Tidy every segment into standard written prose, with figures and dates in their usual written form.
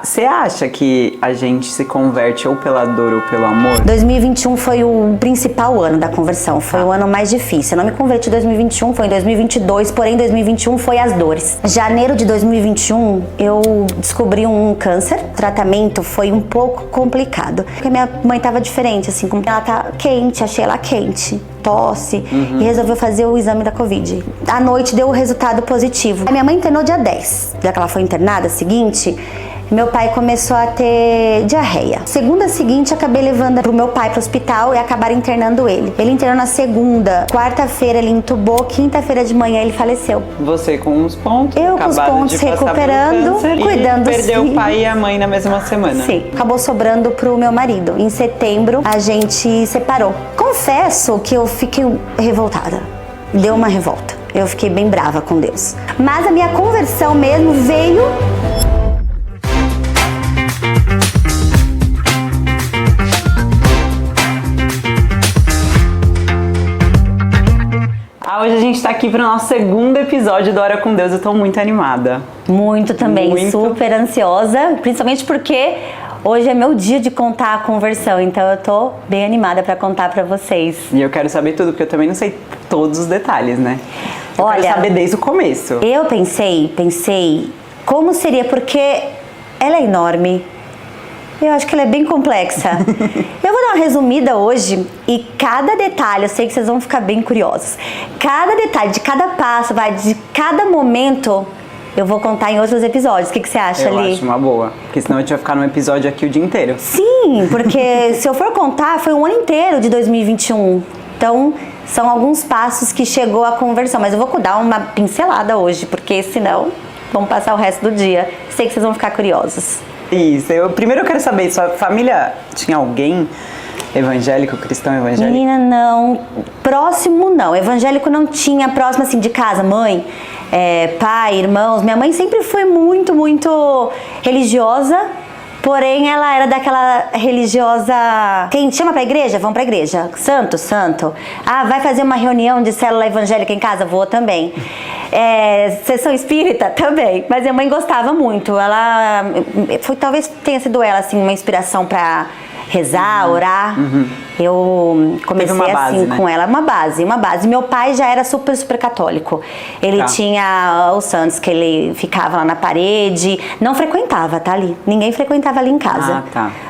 Você acha que a gente se converte ou pela dor ou pelo amor? 2021 foi o principal ano da conversão, foi o ano mais difícil. Eu não me converti em 2021, foi em 2022, porém 2021 foi as dores. Janeiro de 2021 eu descobri um câncer, o tratamento foi um pouco complicado. Porque minha mãe tava diferente, assim, como ela tá quente, achei ela quente. Tosse, e resolveu fazer o exame da Covid. À noite deu o resultado positivo. A minha mãe internou dia 10, já que ela foi internada, seguinte, meu pai começou a ter diarreia. Segunda seguinte, acabei levando pro meu pai pro hospital e acabaram internando ele. Ele internou na segunda, quarta-feira ele entubou, quinta-feira de manhã ele faleceu. Você com uns pontos, eu com os pontos recuperando, cuidando. E perdeu o pai e a mãe na mesma semana. Sim, acabou sobrando pro meu marido. Em setembro a gente separou. Confesso que eu fiquei revoltada. Deu uma revolta. Eu fiquei bem brava com Deus. Mas a minha conversão mesmo veio... Hoje a gente tá aqui pro nosso segundo episódio do Hora com Deus. Eu tô muito animada. Muito também, muito. Super ansiosa, principalmente porque hoje é meu dia de contar a conversão, então eu tô bem animada pra contar pra vocês. E eu quero saber tudo, porque eu também não sei todos os detalhes, né? Eu quero saber desde o começo. Eu pensei como seria, porque ela é enorme. Eu acho que ela é bem complexa. Eu vou dar uma resumida hoje e cada detalhe, eu sei que vocês vão ficar bem curiosos. Cada detalhe, de cada passo, de cada momento, eu vou contar em outros episódios. O que você acha, Ali? Ali? Acho uma boa, porque senão a gente vai ficar num episódio aqui o dia inteiro. Sim, porque se eu for contar, foi um ano inteiro de 2021. Então, são alguns passos que chegou a conversão. Mas eu vou dar uma pincelada hoje, porque senão vamos passar o resto do dia. Sei que vocês vão ficar curiosos. Isso, primeiro eu quero saber, sua família tinha alguém evangélico, cristão evangélico? Menina, não. Próximo, não. Evangélico não tinha, próximo assim de casa, mãe, pai, irmãos. Minha mãe sempre foi muito, muito religiosa, porém ela era daquela religiosa... Quem chama pra igreja? Vamos pra igreja. Santo, santo. Ah, vai fazer uma reunião de célula evangélica em casa? Vou também. Sessão espírita? Também. Mas minha mãe gostava muito. Ela... talvez tenha sido ela, assim, uma inspiração pra rezar, orar. Eu comecei base, assim, né? com ela, uma base. Meu pai já era super, super católico. Ele tinha os santos que ele ficava lá na parede. Não frequentava, tá, Ali? Ninguém frequentava ali em casa.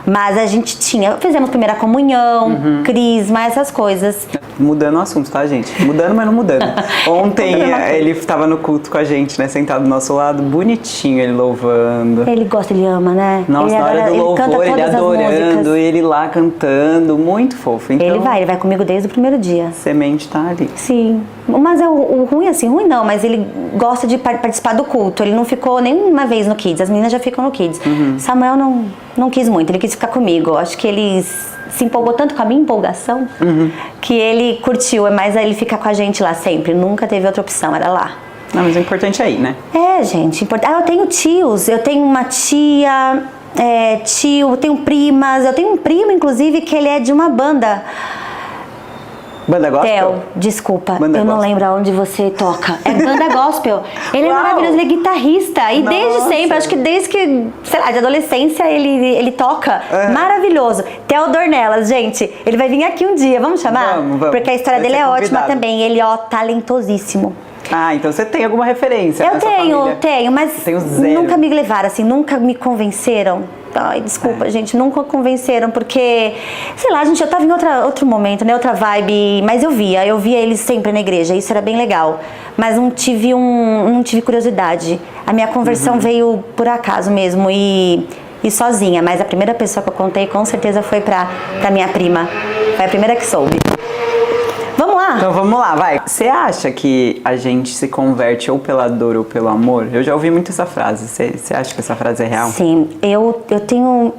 Mas a gente fizemos primeira comunhão, crisma, essas coisas. Mudando o assunto, tá, gente? Mudando, mas não mudando. Ontem ele estava no culto com a gente, né? Sentado do nosso lado, bonitinho, ele louvando. Ele gosta, ele ama, né? Nossa, na hora do louvor, ele adorando, ele lá cantando, muito fofo. Então, ele vai comigo desde o primeiro dia. Semente tá ali. Sim, mas o ruim, assim, ruim não, mas ele gosta de participar do culto. Ele não ficou nenhuma vez no Kids, as meninas já ficam no Kids. Samuel não quis muito, ele quis ficar comigo. Acho que ele se empolgou tanto com a minha empolgação que ele curtiu, mas ele fica com a gente lá sempre. Nunca teve outra opção, era lá. Não, mas o importante é ir, né? Gente, eu tenho tios, eu tenho uma tia... tio, eu tenho primas, eu tenho um primo, inclusive, que ele é de uma banda. Banda gospel? Theo, desculpa, Banda eu não gospel. lembro aonde você toca. É banda gospel. Ele é maravilhoso, ele é guitarrista. E desde sempre, acho que desde que, sei lá, de adolescência ele toca. Maravilhoso. Theo Dornelas, gente, ele vai vir aqui um dia, vamos chamar? Vamos. Porque a história Vai dele ser é convidado. ótima também. Ele, talentosíssimo. Ah, então você tem alguma referência Eu nessa família? tenho, mas tenho zero. nunca me levaram, assim, nunca me convenceram. Ai, desculpa, gente, nunca convenceram, porque, sei lá, gente, eu tava em outro momento, né, outra vibe, mas eu via eles sempre na igreja, isso era bem legal, mas não tive curiosidade. A minha conversão veio por acaso mesmo e sozinha, mas a primeira pessoa que eu contei com certeza foi pra minha prima, foi a primeira que soube. Vamos lá? Então vamos lá, vai. Você acha que a gente se converte ou pela dor ou pelo amor? Eu já ouvi muito essa frase. Você acha que essa frase é real? Sim, eu tenho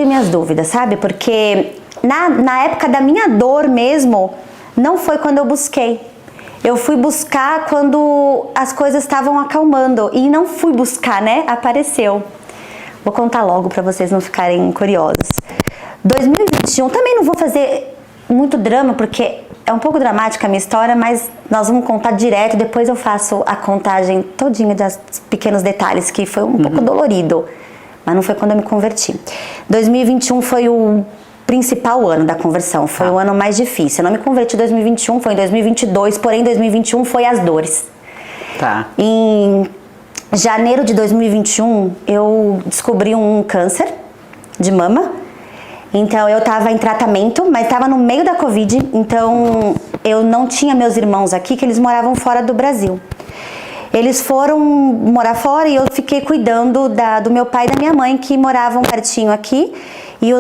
minhas dúvidas, sabe? Porque na época da minha dor mesmo, não foi quando eu busquei. Eu fui buscar quando as coisas estavam acalmando. E não fui buscar, né? Apareceu. Vou contar logo pra vocês não ficarem curiosos. 2021, também não vou fazer muito drama, porque é um pouco dramática a minha história, mas nós vamos contar direto, depois eu faço a contagem todinha dos pequenos detalhes, que foi um pouco dolorido. mas não foi quando eu me converti. 2021 foi o principal ano da conversão, foi o ano mais difícil. Eu não me converti em 2021, foi em 2022, porém 2021 foi as dores. Tá. Em janeiro de 2021, eu descobri um câncer de mama. Então eu tava em tratamento, mas tava no meio da Covid, então eu não tinha meus irmãos aqui, que eles moravam fora do Brasil. Eles foram morar fora e eu fiquei cuidando do meu pai e da minha mãe, que moravam pertinho aqui, e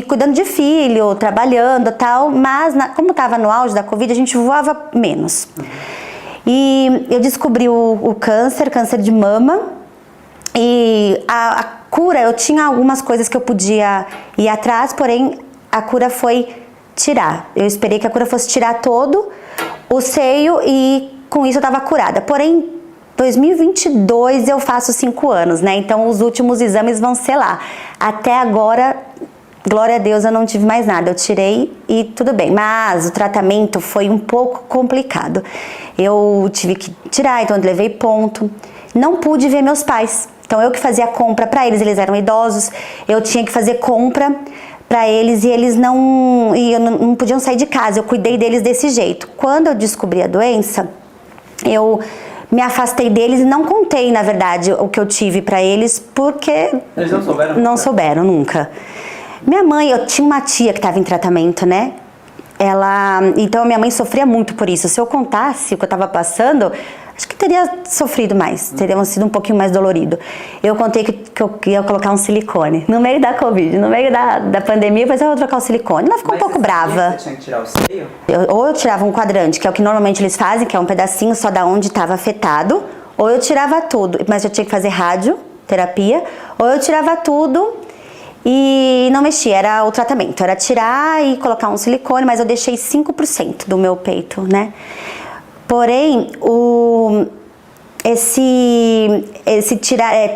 cuidando de filho, trabalhando e tal, mas como tava no auge da Covid, a gente voava menos. E eu descobri o câncer de mama, e a cura, eu tinha algumas coisas que eu podia ir atrás, porém a cura foi tirar. Eu esperei que a cura fosse tirar todo o seio e com isso eu estava curada. Porém, 2022 eu faço 5 anos, né? Então os últimos exames vão ser lá. Até agora, glória a Deus, eu não tive mais nada. Eu tirei e tudo bem. Mas o tratamento foi um pouco complicado. Eu tive que tirar, então eu levei ponto. Não pude ver meus pais. Então eu que fazia compra para eles eram idosos. Eu tinha que fazer compra para eles e eles não podiam sair de casa. Eu cuidei deles desse jeito. Quando eu descobri a doença, eu me afastei deles e não contei, na verdade, o que eu tive para eles, porque eles não souberam? Não souberam nunca. Minha mãe, eu tinha uma tia que estava em tratamento, né? Então minha mãe sofria muito por isso. Se eu contasse o que eu estava passando, acho que teria sofrido mais, teria sido um pouquinho mais dolorido. Eu contei que eu ia colocar um silicone no meio da Covid, no meio da pandemia, depois eu vou trocar o silicone. Ela ficou um pouco brava. Você tinha que tirar o seio? Ou eu tirava um quadrante, que é o que normalmente eles fazem, que é um pedacinho só da onde estava afetado, ou eu tirava tudo, mas eu tinha que fazer radioterapia, ou eu tirava tudo e não mexia, era o tratamento, era tirar e colocar um silicone, mas eu deixei 5% do meu peito, né? Porém,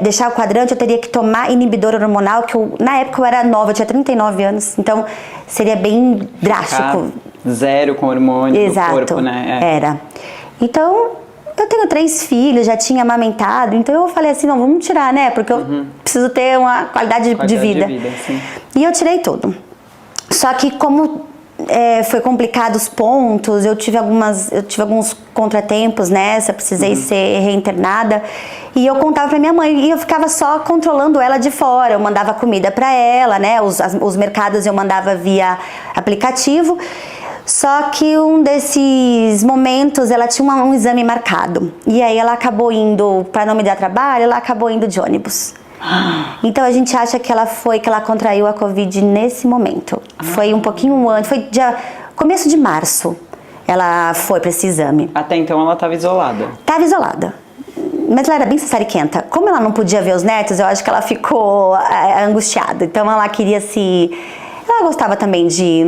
deixar o quadrante, eu teria que tomar inibidor hormonal, que na época eu era nova, eu tinha 39 anos, então seria bem drástico. Zero com hormônio. Exato, no corpo, né? Era. Então, eu tenho 3 filhos, já tinha amamentado, então eu falei assim, não, vamos tirar, né? Porque eu preciso ter uma qualidade de vida. Sim. E eu tirei tudo. Só que como foi complicado os pontos, eu tive alguns contratempos nessa, precisei ser reinternada, e eu contava pra minha mãe, e eu ficava só controlando ela de fora, eu mandava comida pra ela, né, os mercados eu mandava via aplicativo, só que um desses momentos ela tinha um exame marcado, e aí ela acabou indo, pra não me dar trabalho, ela acabou indo de ônibus. Então a gente acha que ela contraiu a Covid nesse momento. Foi um pouquinho antes, foi começo de março. Ela foi para esse exame. Até então ela estava isolada. Estava isolada. Mas ela era bem sassariquenta. Como ela não podia ver os netos, eu acho que ela ficou angustiada. Então ela queria ela gostava também de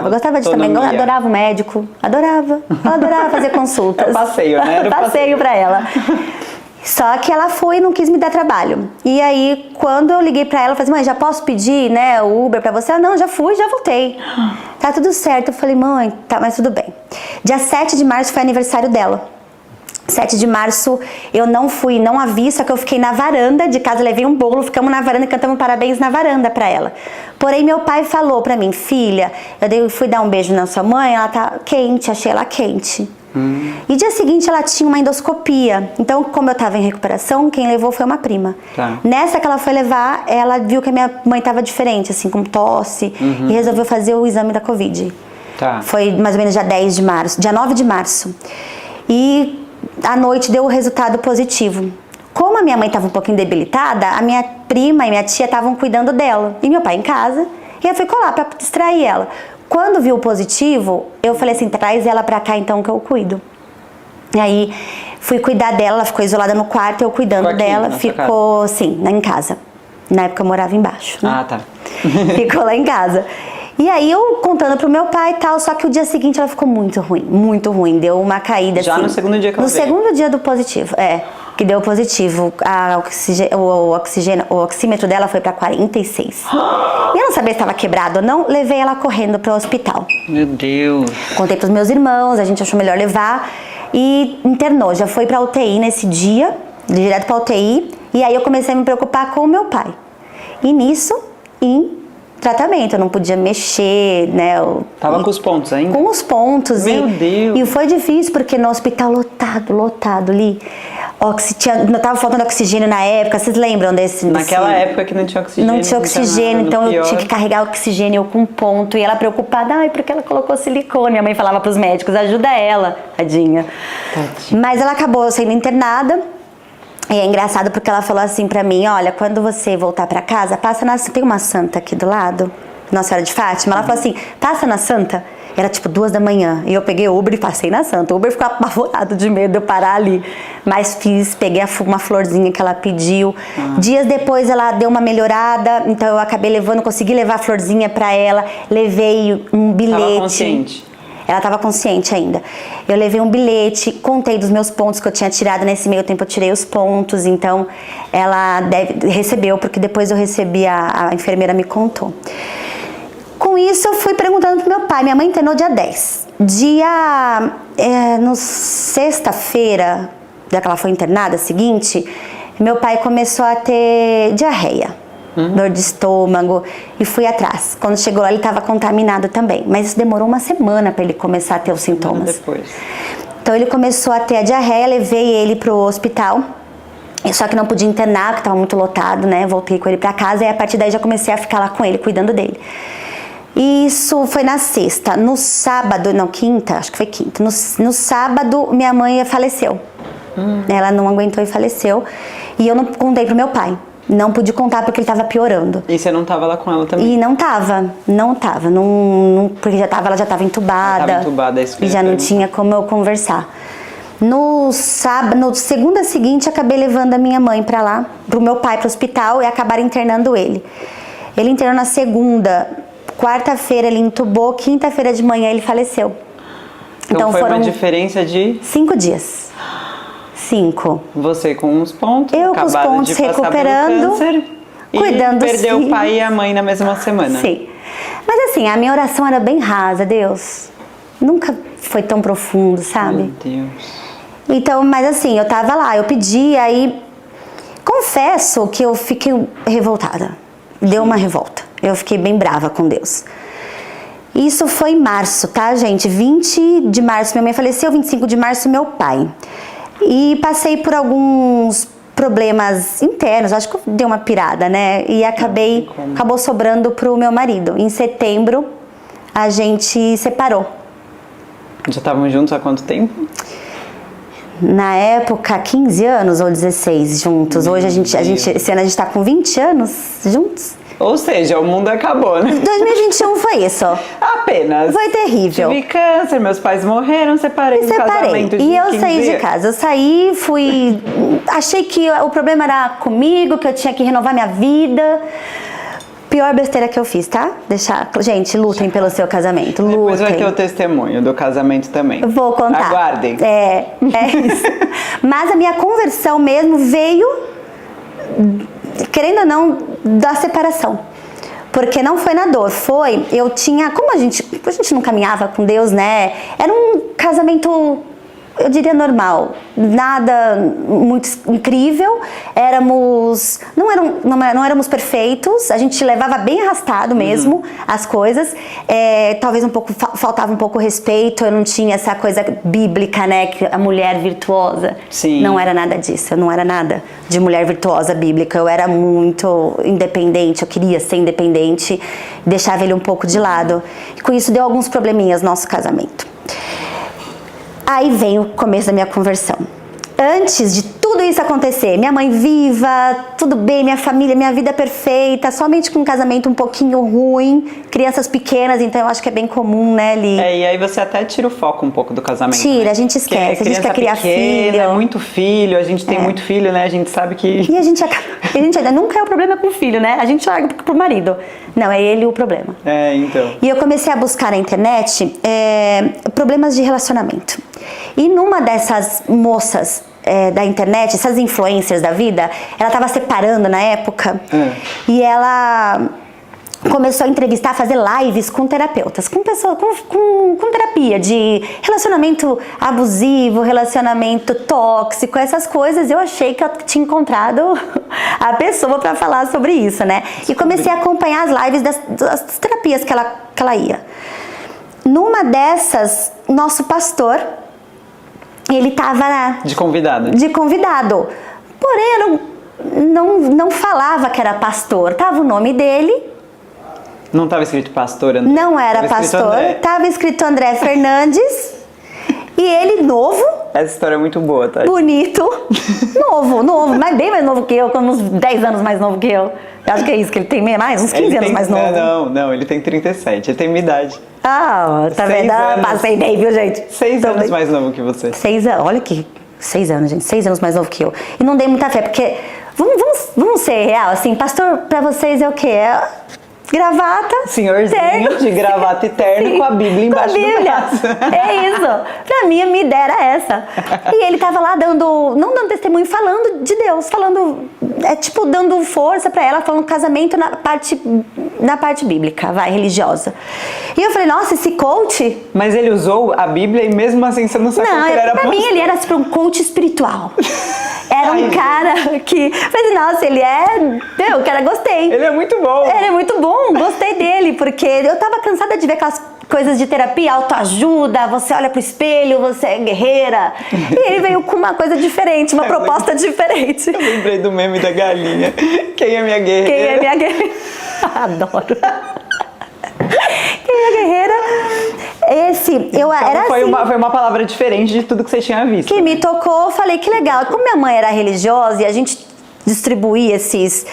gostava de também, adorava o médico, ela adorava fazer consultas. Era passeio, né? Era passeio para ela. Só que ela foi e não quis me dar trabalho. E aí, quando eu liguei pra ela, eu falei assim, mãe, já posso pedir, né, o Uber pra você? Ela, não, já fui, já voltei. Tá tudo certo. Eu falei, mãe, tá, mas tudo bem. Dia 7 de março foi aniversário dela. 7 de março eu não fui, não a vi, só que eu fiquei na varanda de casa, levei um bolo, ficamos na varanda e cantamos parabéns na varanda pra ela. Porém, meu pai falou pra mim, filha, fui dar um beijo na sua mãe, ela tá quente, achei ela quente. E dia seguinte ela tinha uma endoscopia. Então, como eu tava em recuperação, quem levou foi uma prima. Tá. Nessa que ela foi levar, ela viu que a minha mãe tava diferente, assim, com tosse, e resolveu fazer o exame da Covid. Tá. Foi mais ou menos dia 9 de março. E à noite deu o resultado positivo. Como a minha mãe tava um pouquinho debilitada, a minha prima e minha tia estavam cuidando dela. E meu pai em casa, e eu fui colar pra distrair ela. Quando viu o positivo, eu falei assim, traz ela pra cá então que eu cuido. E aí, fui cuidar dela, ela ficou isolada no quarto, eu cuidando dela, ficou, sim, em casa. Na época eu morava embaixo, né? Ah, tá. Ficou lá em casa. E aí, eu contando pro meu pai e tal, só que o dia seguinte ela ficou muito ruim, deu uma caída assim. Já no segundo dia que ela veio? No segundo dia do positivo, que deu positivo. O oxímetro dela foi pra 46. E eu não sabia se estava quebrado ou não, levei ela correndo pro hospital. Meu Deus. Contei pros meus irmãos, a gente achou melhor levar e internou. Já foi pra UTI nesse dia, direto pra UTI. E aí eu comecei a me preocupar com o meu pai. E nisso, em tratamento, eu não podia mexer, né? Tava com os pontos ainda? Com os pontos. Meu Deus! E foi difícil, porque no hospital lotado ali. Tava faltando oxigênio na época, vocês lembram desse? Naquela época que não tinha oxigênio. Não tinha oxigênio, então eu tinha que carregar oxigênio com ponto. E ela preocupada, porque ela colocou silicone. Minha mãe falava pros médicos, ajuda ela, tadinha. Mas ela acabou sendo internada. E é engraçado porque ela falou assim pra mim, olha, quando você voltar pra casa, passa na... Tem uma santa aqui do lado, Nossa Senhora de Fátima. Ela falou assim, passa na santa. Era tipo 2 da manhã. E eu peguei o Uber e passei na santa. O Uber ficou apavorado de medo de eu parar ali. Mas peguei uma florzinha que ela pediu. Dias depois ela deu uma melhorada, então eu acabei levando, consegui levar a florzinha pra ela. Levei um bilhete. Tava consciente? Ela estava consciente ainda. Eu levei um bilhete, contei dos meus pontos que eu tinha tirado. Nesse meio tempo eu tirei os pontos, então ela recebeu, porque depois eu recebi, a enfermeira me contou. Com isso eu fui perguntando pro meu pai. Minha mãe internou dia 10. No sexta-feira, já que ela foi internada, seguinte, meu pai começou a ter diarreia. Dor de estômago, e fui atrás. Quando chegou lá, ele estava contaminado também. Mas isso demorou uma semana para ele começar a ter os sintomas. Depois. Então ele começou a ter a diarreia, levei ele pro hospital. Só que não podia internar, porque estava muito lotado, né? Voltei com ele para casa e a partir daí já comecei a ficar lá com ele, cuidando dele. Isso foi na sexta. No sábado, não, quinta, acho que foi quinta. No sábado, minha mãe faleceu. Ela não aguentou e faleceu. E eu não contei pro meu pai. Não pude contar porque ele estava piorando. E você não estava lá com ela também? E não tava. Porque ela já estava entubada. Estava entubada, isso que e já não tinha como eu conversar. No segunda seguinte, acabei levando a minha mãe para lá, pro meu pai pro hospital, e acabaram internando ele. Ele internou na segunda, quarta-feira ele entubou, quinta-feira de manhã ele faleceu. Então foi uma diferença de 5 dias. 5. Você com uns pontos, eu com os pontos de recuperando, câncer, cuidando e perdeu o pai e a mãe na mesma semana. Sim. Mas assim, a minha oração era bem rasa, Deus. Nunca foi tão profundo, sabe? Meu Deus. Então, mas assim, eu tava lá, eu pedi, aí confesso que eu fiquei revoltada. Deu uma revolta. Eu fiquei bem brava com Deus. Isso foi em março, tá, gente? 20 de março minha mãe faleceu, 25 de março meu pai. E passei por alguns problemas internos, acho que eu dei uma pirada, né? E acabou sobrando pro meu marido. Em setembro, a gente separou. Já estavam juntos há quanto tempo? Na época, 15 anos ou 16 juntos. Hoje esse ano a gente tá com 20 anos juntos. Ou seja, o mundo acabou, né? 2021 foi isso. Apenas. Foi terrível. Tive câncer, meus pais morreram, separei. Casamento de e eu 15 saí de casa. Eu saí, achei que o problema era comigo, que eu tinha que renovar minha vida. Pior besteira que eu fiz, tá? Gente, lutem pelo seu casamento. Lutem. Depois vai ter o testemunho do casamento também. Vou contar. Aguardem. É isso. Mas a minha conversão mesmo veio, querendo ou não, da separação. Porque não foi na dor, eu tinha, como a gente não caminhava com Deus, né? Era um casamento, eu diria, normal. Nada muito incrível. Não éramos perfeitos. A gente levava bem arrastado mesmo as coisas. Talvez faltava um pouco respeito. Eu não tinha essa coisa bíblica, né? Que a mulher virtuosa. Sim. Não era nada disso. Eu não era nada de mulher virtuosa bíblica. Eu era muito independente. Eu queria ser independente. Deixava ele um pouco de lado. E com isso deu alguns probleminhas no nosso casamento. Aí vem o começo da minha conversão. Antes de tudo isso acontecer, minha mãe viva, tudo bem, minha família, minha vida perfeita, somente com um casamento um pouquinho ruim, crianças pequenas, então eu acho que é bem comum, né, Li? E aí você até tira o foco um pouco do casamento. Tira, né? a gente esquece, a gente quer criar pequena, filho. Muito filho, a gente tem muito filho, né, a gente sabe que... E a gente ainda nunca é o problema com o filho, né? A gente larga pro marido. Não, é ele o problema. Então. E eu comecei a buscar na internet problemas de relacionamento. E numa dessas moças da internet, essas influencers da vida, ela estava separando na época. E ela começou a entrevistar, fazer lives com terapeutas, com pessoas, com terapia de relacionamento abusivo, relacionamento tóxico, essas coisas. Eu achei que eu tinha encontrado a pessoa para falar sobre isso, né? E comecei a acompanhar as lives das terapias que ela ia. Numa dessas, nosso pastor, ele tava De convidada. de convidado. Porém, eu não falava que era pastor. Tava o nome dele. Não estava escrito pastor, André? Não era Tava escrito pastor. André. Tava escrito André Fernandes. E ele novo, Essa história é muito boa, tá? bonito, novo, mas bem mais novo que eu, com uns 10 anos mais novo que eu. Eu acho que é isso, que ele tem mais, uns 15 Ele anos tem- mais novo. Não, ele tem 37, ele tem minha idade. Ah, tá 6 vendo? Ah, anos. passei bem, viu, gente? 6 Tô anos bem. mais novo que você. 6 anos, olha que 6 anos, gente, 6 anos mais novo que eu. E não dei muita fé, porque vamos ser real, assim, pastor, pra vocês é o quê? É gravata, Senhorzinho terno. de gravata e terno com a Bíblia Com a embaixo do Bíblia. braço. É isso. Pra mim, a minha ideia era essa. E ele tava lá não dando testemunho, falando de Deus, dando força pra ela, falando casamento na parte bíblica, religiosa. E eu falei, nossa, esse coach... Mas ele usou a Bíblia e mesmo assim você não sacou Não, que ele era pra mim pastor. ele era tipo um coach espiritual. Era um Ai, cara que... Falei, nossa, ele é... Eu, cara, gostei. Ele é muito bom. Ele é muito bom, gostei dele, porque eu tava cansada de ver aquelas coisas de terapia, autoajuda, você olha pro espelho, você é guerreira. E ele veio com uma coisa diferente, uma proposta diferente. Eu lembrei do meme da galinha. Quem é minha guerreira? Quem é minha guerreira? Adoro. Quem é a guerreira? Então, Era foi assim. foi uma palavra diferente de tudo que você tinha visto. Que me tocou, eu falei que legal. Como minha mãe era religiosa e a gente distribuía esses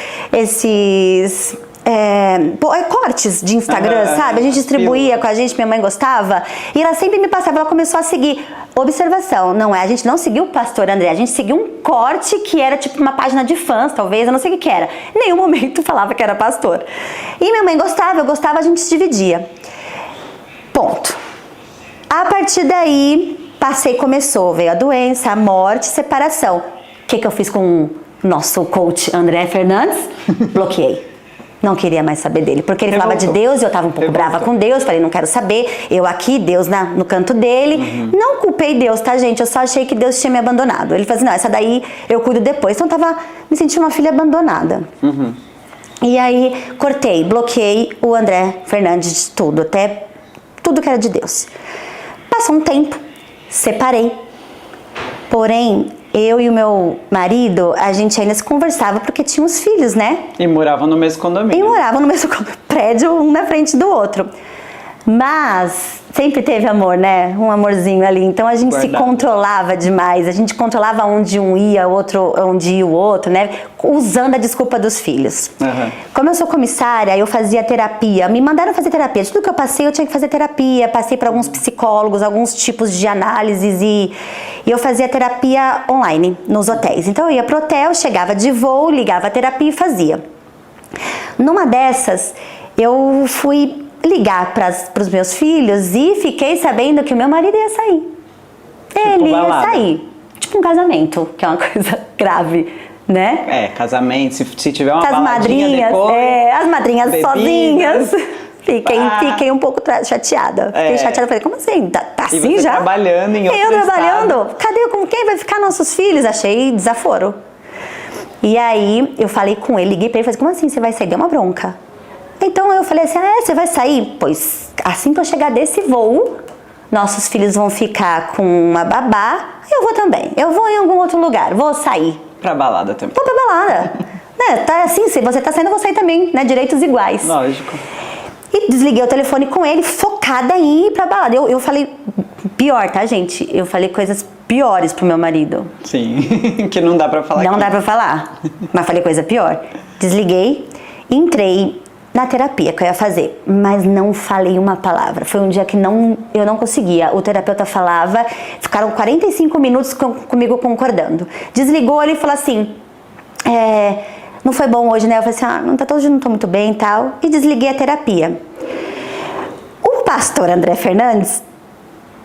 cortes de Instagram, sabe? A gente distribuía com a gente, minha mãe gostava. E ela sempre me passava, ela começou a seguir. Observação, não é? A gente não seguiu o pastor André, a gente seguiu um corte que era tipo uma página de fãs, talvez, eu não sei o que era. Em nenhum momento falava que era pastor. E minha mãe gostava, eu gostava, a gente se dividia. Ponto. A partir daí, veio a doença, a morte, separação. O que eu fiz com o nosso coach André Fernandes? Bloqueei. Não queria mais saber dele, porque ele falava de Deus e eu tava um pouco brava com Deus, falei, não quero saber, eu aqui, Deus no canto dele. Não culpei Deus, tá, gente? Eu só achei que Deus tinha me abandonado. Ele falou assim, não, essa daí eu cuido depois. Então eu tava me sentindo uma filha abandonada. E aí, cortei, bloqueei o André Fernandes de tudo, até tudo que era de Deus. Passou um tempo, separei. Porém, eu e o meu marido, a gente ainda se conversava porque tínhamos filhos, né? E moravam no mesmo E condomínio. moravam no mesmo prédio, um na frente do outro. Mas sempre teve amor, né? Um amorzinho ali. Então a gente se Guardado. controlava demais. A gente controlava onde um ia, onde ia o outro, né? Usando a desculpa dos filhos. Aham. Como eu sou comissária, eu fazia terapia. Me mandaram fazer terapia. De tudo que eu passei, eu tinha que fazer terapia. Passei por alguns psicólogos, alguns tipos de análises e eu fazia terapia online nos hotéis. Então eu ia pro hotel, chegava de voo, ligava a terapia e fazia. Numa dessas, eu fui ligar para os meus filhos e fiquei sabendo que o meu marido ia sair. Ele ia balada. sair. Tipo um casamento, que é uma coisa grave, né? É, casamento, se tiver uma Com as baladinha madrinhas, depois, as madrinhas bebidas. sozinhas. Fiquei um pouco chateada. Fiquei É. chateada, falei, como assim? Tá E assim você já? trabalhando em outro Eu trabalhando? estado. Cadê, com quem vai ficar nossos filhos? Achei desaforo. E aí, eu falei com ele, liguei pra ele, falei, como assim você vai sair? Deu uma bronca. Então eu falei assim, você vai sair? Pois assim que eu chegar desse voo, nossos filhos vão ficar com uma babá, eu vou também. Eu vou em algum outro lugar, vou sair. Pra balada também. Vou pra balada. Né? Tá assim, se você tá saindo, eu vou sair também, né? Direitos iguais. Lógico. E desliguei o telefone com ele, focada em ir pra balada. Eu falei, pior, tá, gente? Eu falei coisas piores pro meu marido. Sim, que não dá pra falar Não aqui. dá pra falar, mas falei coisa pior. Desliguei, entrei na terapia que eu ia fazer, mas não falei uma palavra. Foi um dia que eu não conseguia. O terapeuta falava, ficaram 45 minutos comigo concordando. Desligou, ele falou assim, não foi bom hoje, né? Eu falei assim, hoje não tô muito bem e tal. E desliguei a terapia. O pastor André Fernandes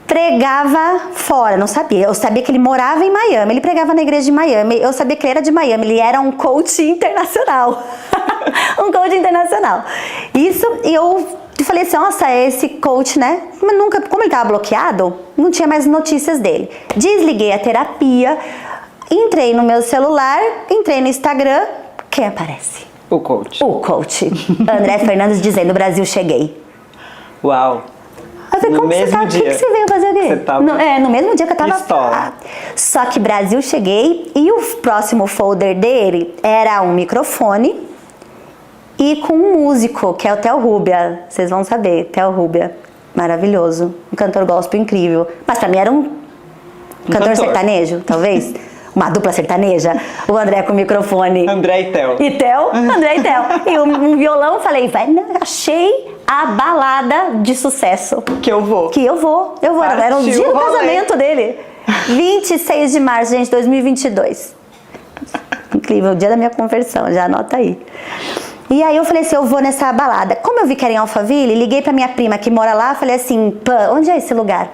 pregava fora, não sabia. Eu sabia que ele morava em Miami, ele pregava na igreja de Miami. Eu sabia que ele era de Miami, ele era um coach internacional. Um coach internacional. Isso, e eu falei assim, nossa, esse coach, né? Mas nunca, como ele tava bloqueado, não tinha mais notícias dele. Desliguei a terapia, entrei no meu celular, entrei no Instagram, quem aparece? O coach. O coach. André Fernandes dizendo, Brasil, cheguei. Uau. Eu falei, como mesmo você tá? O dia. que você veio fazer aqui? Você tava... no mesmo dia que eu tava... Pistola. Só que Brasil, cheguei, e o próximo folder dele era um microfone e com um músico, que é o Theo Rubia. Vocês vão saber, Theo Rubia. Maravilhoso. Um cantor gospel incrível. Mas pra mim era um cantor sertanejo, talvez. Uma dupla sertaneja. O André com o microfone. André e Theo. E Theo, André e Theo. E um violão, falei, vai, achei a balada de sucesso. Que eu vou. Que eu vou. Era o dia do casamento dele. 26 de março, gente, 2022. Incrível, o dia da minha conversão, já anota aí. E aí eu falei assim, eu vou nessa balada. Como eu vi que era em Alphaville, liguei pra minha prima que mora lá, falei assim, pã, onde é esse lugar?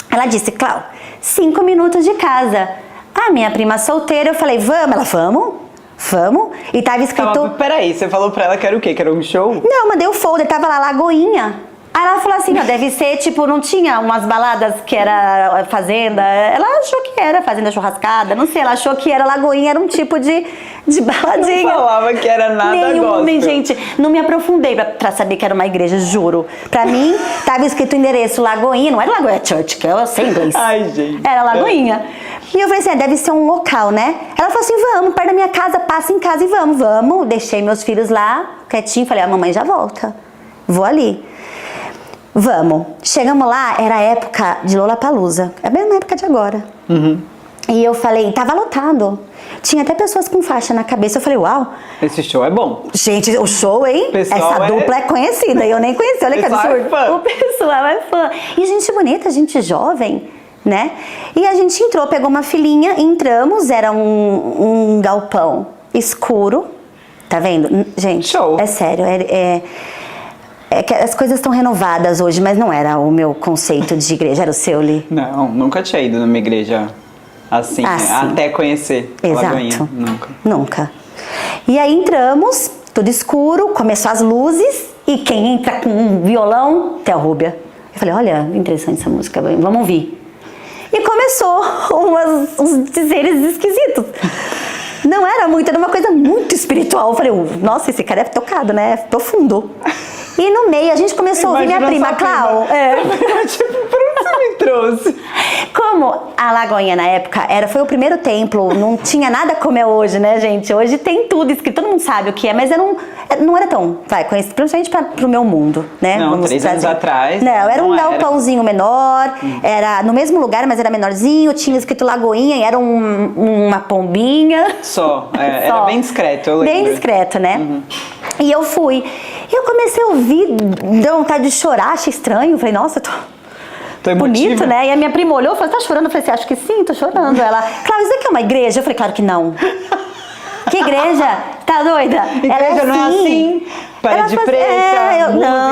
Ela disse, Clau, 5 minutos de casa. A minha prima solteira, eu falei, vamos? Ela, vamos. E tava escrito... Peraí, você falou pra ela que era o quê? Que era um show? Não, eu mandei o folder, tava lá, Lagoinha. Aí ela falou assim, não, deve ser, tipo, não tinha umas baladas que era fazenda. Ela achou que era fazenda churrascada, não sei, ela achou que era Lagoinha, era um tipo de baladinha. Não falava que era nada gospel. Gente, não me aprofundei pra saber que era uma igreja, juro. Pra mim, tava escrito o endereço Lagoinha, não era Lagoinha Church, que eu sei inglês. Ai, gente. Era Lagoinha. E eu falei assim, deve ser um local, né? Ela falou assim, vamos, perto da minha casa, passa em casa e vamos. Deixei meus filhos lá, quietinho, falei, a mamãe já volta. Vou ali. Vamos. Chegamos lá, era a época de Lollapalooza. É a mesma época de agora. Uhum. E eu falei, tava lotado. Tinha até pessoas com faixa na cabeça. Eu falei, uau. Esse show é bom. Gente, o show, hein? Pessoal essa dupla é conhecida. Eu nem conheci, olha que absurdo. Fã. O pessoal é fã. E gente bonita, gente jovem, né? E a gente entrou, pegou uma filinha, entramos. Era um galpão escuro. Tá vendo? Gente, show. É sério. É que as coisas estão renovadas hoje, mas não era o meu conceito de igreja, era o seu, Li? Não, nunca tinha ido numa igreja assim, até conhecer a Lagoinha. Nunca. E aí entramos, tudo escuro, começou as luzes, e quem entra com um violão? Theo Rubia. Eu falei, olha, interessante essa música, vamos ouvir. E começou uns dizeres esquisitos. Não era muito, era uma coisa muito espiritual. Eu falei, nossa, esse cara é tocado, né? Profundo. E no meio a gente começou a ouvir minha prima, Clau. Tipo, por onde você me trouxe? Como a Lagoinha na época foi o primeiro templo, não tinha nada como é hoje, né, gente? Hoje tem tudo escrito, todo mundo sabe o que é, mas não era tão, conhecido, principalmente pro meu mundo, né? Não, 3 anos atrás. Não, era um galpãozinho menor, era no mesmo lugar, mas era menorzinho, tinha escrito Lagoinha e era uma pombinha. Só, era bem discreto, eu lembro. Bem discreto, né? Uhum. E eu fui. E eu comecei a ouvir, deu vontade de chorar, achei estranho. Falei, nossa, tô bonito, né? E a minha prima olhou e falou, tá chorando? Eu falei, você acha que sim? Tô chorando. Ela, Cláudia, isso aqui é uma igreja? Eu falei, claro que não. Que igreja? Tá doida? Igreja não é assim? Parede preta,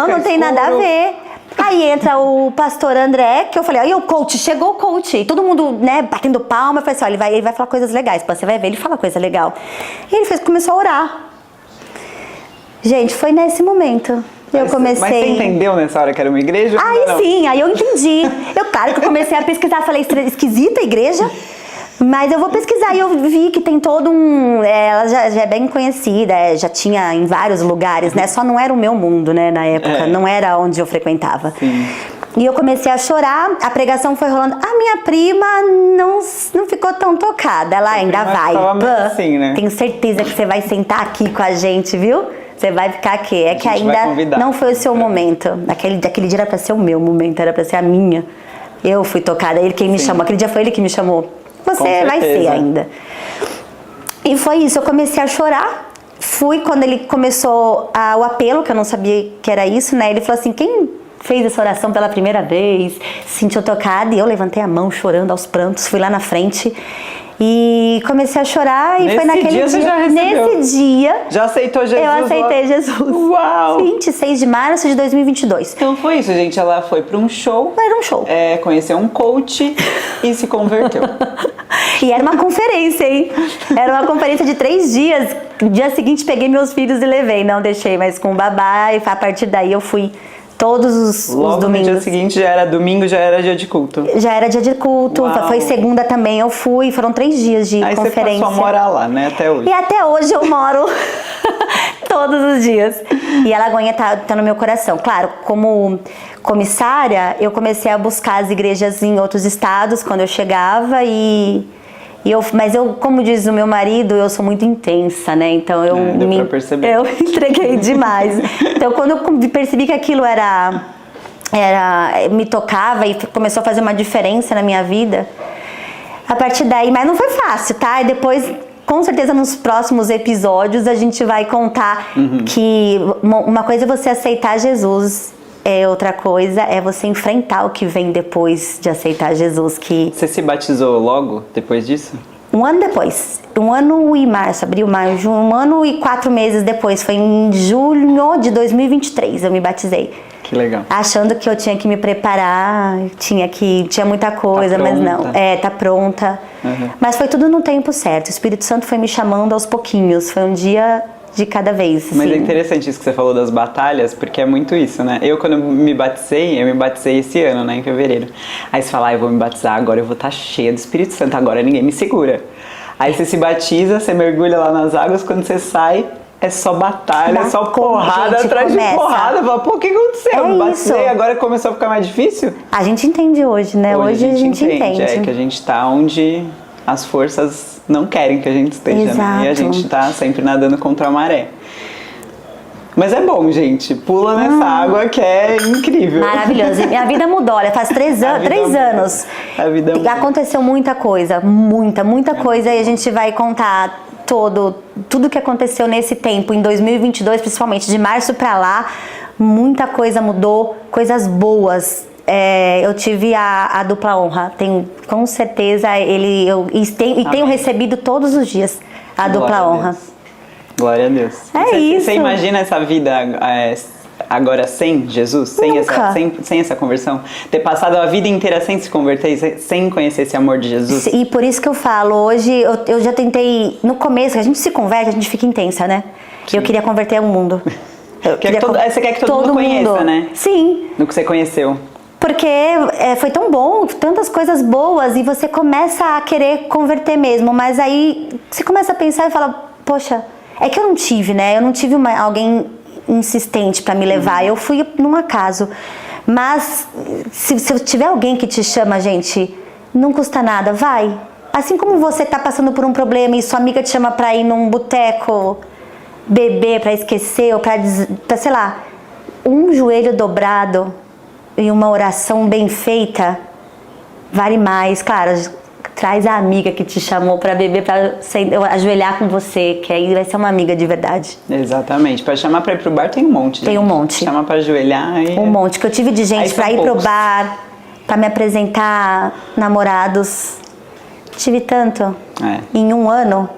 não tem nada a ver. Aí entra o pastor André, que eu falei, aí o coach, chegou o coach. E todo mundo, né, batendo palma. Eu falei assim, ele vai falar coisas legais. Você vai ver, ele fala coisa legal. E ele começou a orar. Gente, foi nesse momento. Eu comecei... Mas você entendeu nessa hora que era uma igreja? Aí sim, aí eu entendi. Claro que eu comecei a pesquisar, falei, esquisita a igreja, mas eu vou pesquisar. E eu vi que tem todo ela já é bem conhecida, já tinha em vários lugares, né? Só não era o meu mundo, né, na época, não era onde eu frequentava. Sim. E eu comecei a chorar, a pregação foi rolando. A minha prima não ficou tão tocada, ela ainda vai. Assim, né? Tenho certeza que você vai sentar aqui com a gente, viu? Você vai ficar aqui. É que ainda não foi o seu momento. Aquele dia era pra ser o meu momento, era pra ser a minha. Eu fui tocada, ele quem me chamou. Aquele dia foi ele que me chamou. Você vai ser ainda. E foi isso, eu comecei a chorar. Fui quando ele começou o apelo, que eu não sabia que era isso, né? Ele falou assim, quem fez essa oração pela primeira vez, se sentiu tocada? E eu levantei a mão chorando aos prantos, fui lá na frente. E comecei a chorar e Nesse foi naquele dia você já recebeu? Nesse dia Já aceitou Jesus? eu aceitei Jesus. Uau! 26 de março de 2022. Então foi isso, gente. Ela foi pra um show. Era um show. Conheceu um coach e se converteu. E era uma conferência, hein? Era uma conferência de 3 dias. No dia seguinte peguei meus filhos e levei. Não deixei mais com o babá. E a partir daí eu fui todos os Logo domingos. no dia seguinte já era domingo, já era dia de culto. Já era dia de culto. Uau. Foi segunda também eu fui. Foram 3 dias de Aí conferência. você passou a morar lá, né? Até hoje. E até hoje eu moro todos os dias. E a Lagoinha tá no meu coração. Claro, como comissária, eu comecei a buscar as igrejas em outros estados quando eu chegava mas eu, como diz o meu marido, eu sou muito intensa, né? Então deu pra perceber. eu entreguei demais. Então quando eu percebi que aquilo me tocava e começou a fazer uma diferença na minha vida, a partir daí, mas não foi fácil, tá? E depois, com certeza, nos próximos episódios a gente vai contar que uma coisa é você aceitar Jesus, outra coisa é você enfrentar o que vem depois de aceitar Jesus. Você se batizou logo depois disso? Um ano depois, 1 ano e março, abril, maio, 1 ano e 4 meses depois, foi em julho de 2023 eu me batizei. Que legal. Achando que eu tinha que me preparar, tinha muita coisa, mas não. Tá pronta. Mas foi tudo no tempo certo. O Espírito Santo foi me chamando aos pouquinhos. Foi um dia de cada vez. Mas assim. é interessante isso que você falou das batalhas, porque é muito isso, né? Quando eu me batizei esse ano, né, em fevereiro. Aí você fala, eu vou me batizar, agora eu vou estar cheia do Espírito Santo, agora ninguém me segura. Aí você se batiza, você mergulha lá nas águas, quando você sai, é só batalha, é só porrada atrás de porrada. Fala, pô, o que aconteceu? Eu me batizei, agora começou a ficar mais difícil? A gente entende hoje, né? Hoje a gente entende. É que a gente tá onde as forças não querem que a gente esteja, né? E a gente tá sempre nadando contra a maré. Mas é bom, gente. Pula nessa água que é incrível. Maravilhoso. Minha vida mudou. Olha, faz 3 anos. A vida mudou. Aconteceu muita coisa. Muita coisa. E a gente vai contar tudo que aconteceu nesse tempo, em 2022, principalmente de março pra lá. Muita coisa mudou. Coisas boas. Eu tive a dupla honra. Com certeza, tenho recebido todos os dias a dupla honra. Glória a Deus. Isso. Você imagina essa vida agora sem Jesus? Sem essa conversão? Ter passado a vida inteira sem se converter, sem conhecer esse amor de Jesus? E por isso que eu falo, hoje eu já tentei, no começo, a gente se converte, a gente fica intensa, né? Sim. Eu queria converter o mundo. Você quer que todo mundo conheça, né? Sim. No que você conheceu. Porque foi tão bom, tantas coisas boas, e você começa a querer converter mesmo, mas aí você começa a pensar e fala, poxa, é que eu não tive, né? Eu não tive alguém insistente pra me levar, eu fui num acaso. Mas se tiver alguém que te chama, gente, não custa nada, vai. Assim como você tá passando por um problema e sua amiga te chama pra ir num boteco, beber, pra esquecer, ou pra sei lá, um joelho dobrado e uma oração bem feita vale mais. Claro, traz a amiga que te chamou pra beber, pra ajoelhar com você, que aí vai ser uma amiga de verdade. Exatamente. Pra chamar pra ir pro bar tem um monte. Tem um monte. Chamar pra ajoelhar e... Um monte. Que eu tive de gente pra ir pro bar, pra me apresentar namorados. Tive tanto. Em 1 ano.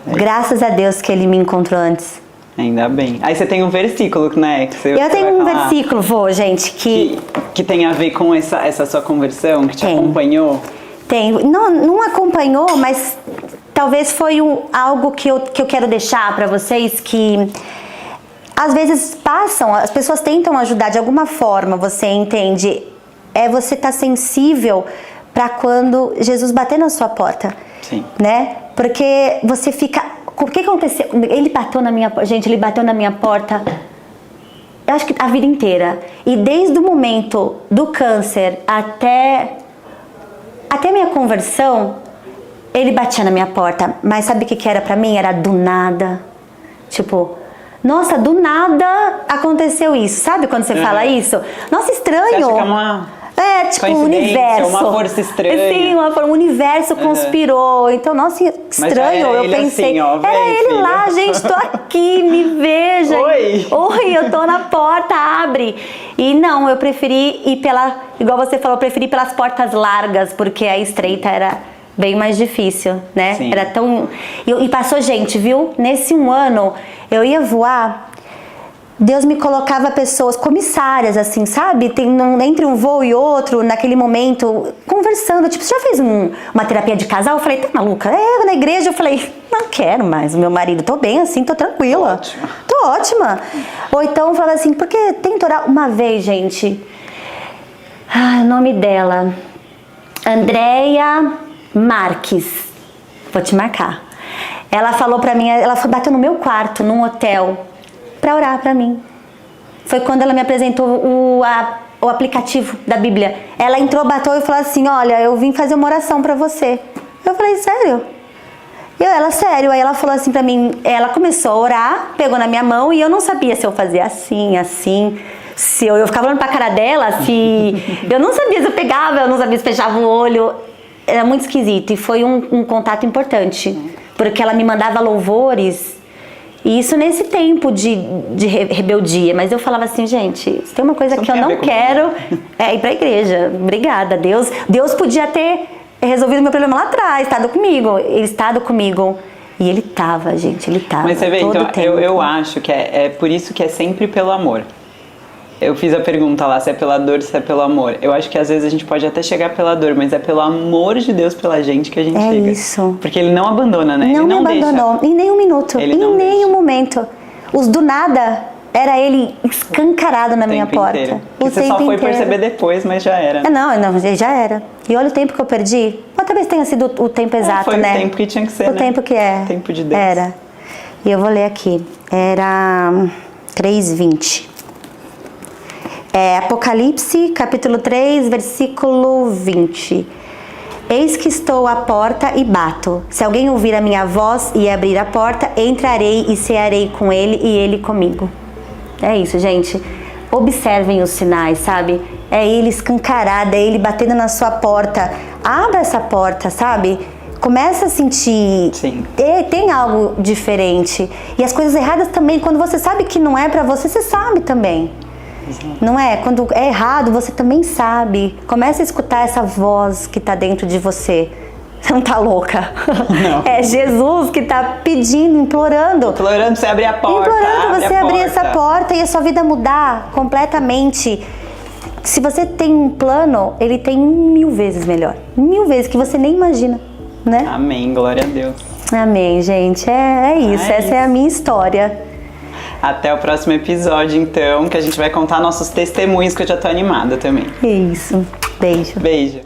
Graças a Deus que ele me encontrou antes. Ainda bem. Aí você tem um versículo, né? Eu tenho um versículo, gente, que tem a ver com essa sua conversão, que te acompanhou? Tem. Não acompanhou, mas talvez foi algo que eu quero deixar pra vocês, que às vezes as pessoas tentam ajudar de alguma forma, você entende? Você estar sensível pra quando Jesus bater na sua porta. Sim. Né? Porque você fica... O que aconteceu? Ele bateu na minha porta. Gente, ele bateu na minha porta, eu acho que a vida inteira. E desde o momento do câncer até minha conversão, ele batia na minha porta. Mas sabe o que era pra mim? Era do nada. Tipo, nossa, do nada aconteceu isso. Sabe quando você fala isso? Nossa, estranho. Você acha que é uma... tipo um universo. Uma força estranha. Sim, o universo conspirou. Então, nossa, estranho. Eu pensei, assim, era ele filha lá, gente, tô aqui, me veja. Oi, eu tô na porta, abre. E não, eu preferi ir igual você falou, eu preferi pelas portas largas, porque a estreita era bem mais difícil, né? Sim. Era tão... E passou gente, viu? Nesse um ano, eu ia voar, Deus me colocava pessoas, comissárias, assim, sabe? Entre um voo e outro, naquele momento, conversando. Tipo, você já fez uma terapia de casal? Eu falei, tá maluca? Na igreja eu falei, não quero mais o meu marido, tô bem assim, tô tranquila. Ótima. Tô ótima. Ou então eu falava assim, porque tenta orar uma vez, gente. O nome dela, Andréia Marques. Vou te marcar. Ela falou pra mim, ela bateu no meu quarto, num hotel, pra orar pra mim. Foi quando ela me apresentou o aplicativo da Bíblia. Ela entrou, bateu e falou assim, olha, eu vim fazer uma oração pra você. Eu falei, sério? Ela, sério. Aí ela falou assim pra mim, ela começou a orar, pegou na minha mão e eu não sabia se eu fazia assim, assim. Se eu ficava olhando pra cara dela, se... eu não sabia se eu pegava, eu não sabia se fechava o olho. Era muito esquisito e foi um contato importante. Porque ela me mandava louvores. E isso nesse tempo de rebeldia. Mas eu falava assim, gente, se tem uma coisa que eu não quero, é ir pra igreja. Obrigada, Deus. Deus podia ter resolvido meu problema lá atrás, estado comigo. Ele estado comigo. E ele tava, gente, ele tava. Mas você vê, todo então, tempo. eu acho que é por isso que é sempre pelo amor. Eu fiz a pergunta lá, se é pela dor, se é pelo amor. Eu acho que às vezes a gente pode até chegar pela dor, mas é pelo amor de Deus pela gente que a gente chega. É isso. Porque ele não abandona, né? Não, ele não me abandonou, deixa. em nenhum minuto, Ele em não nenhum deixa. momento. Os do nada, era ele escancarado na minha porta. Inteiro. O Que você tempo só foi inteiro. perceber depois, mas já era. Não, já era. E olha o tempo que eu perdi. Ou talvez tenha sido o tempo exato, foi né? o tempo que tinha que ser, O né? tempo que é. O tempo de Deus. Era. E eu vou ler aqui. Era 3:20. Apocalipse, capítulo 3, versículo 20. Eis que estou à porta e bato. Se alguém ouvir a minha voz e abrir a porta, entrarei e cearei com ele e ele comigo. É isso, gente. Observem os sinais, sabe? É ele escancarado, é ele batendo na sua porta. Abra essa porta, sabe? Começa a sentir. Sim. Tem algo diferente. E as coisas erradas também, quando você sabe que não é pra você, você sabe também. Não é? Quando é errado, você também sabe. Começa a escutar essa voz que tá dentro de você. Você não tá louca? Não. É Jesus que tá pedindo, implorando. Implorando você abrir a porta. Implorando você a abrir porta. essa porta e a sua vida mudar completamente. Se você tem um plano, ele tem 1000 vezes melhor. 1000 vezes que você nem imagina, né? Amém, glória a Deus. Amém, gente. É isso. Essa é a minha história. Até o próximo episódio, então, que a gente vai contar nossos testemunhos, que eu já tô animada também. É isso. Beijo. Beijo.